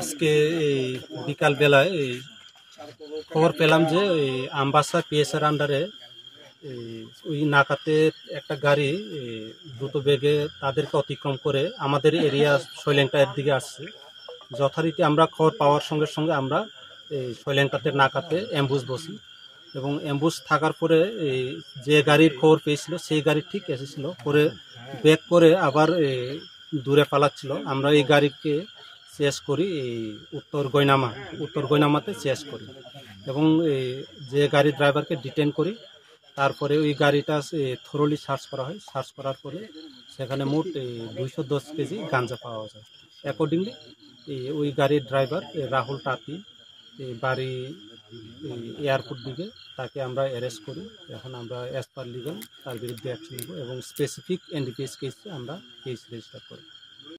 আজকে বিকাল বেলায় খবর পেলাম যে আমবাসা পিএসের আন্ডারে ওই নাকাতে একটা গাড়ি দ্রুত বেগে তাদেরকে অতিক্রম করে আমাদের এরিয়া শৈলেংটার দিকে আসছে। যথারীতি আমরা খবর পাওয়ার সঙ্গে সঙ্গে আমরা শৈলেংটাতে নাকাতে অ্যাম্বুস বসি এবং অ্যাম্বুস থাকার পরে যে গাড়ির খবর পেয়েছিল সেই গাড়ি ঠিক এসেছিল, পরে ব্যাক করে আবার দূরে পালাচ্ছিল। আমরা এই গাড়িকে চেস করি উত্তর গয়নামাতে চেস করি এবং যে গাড়ির ড্রাইভারকে ডিটেন করি। তারপরে ওই গাড়িটা থরলি সার্চ করা হয়। সার্চ করার পরে সেখানে মোট 210 কেজি গাঁজা পাওয়া যায়। অ্যাকর্ডিংলি ওই গাড়ির ড্রাইভার রাহুল তাঁতি বাড়ি এয়ারপোর্ট দিকে, তাকে আমরা অ্যারেস্ট করি। এখন আমরা অ্যাজ পার লিগাল তার বিরুদ্ধে অ্যাকশন নেব এবং স্পেসিফিক এনডিপিএস কেসে আমরা কেস রেজিস্টার করি।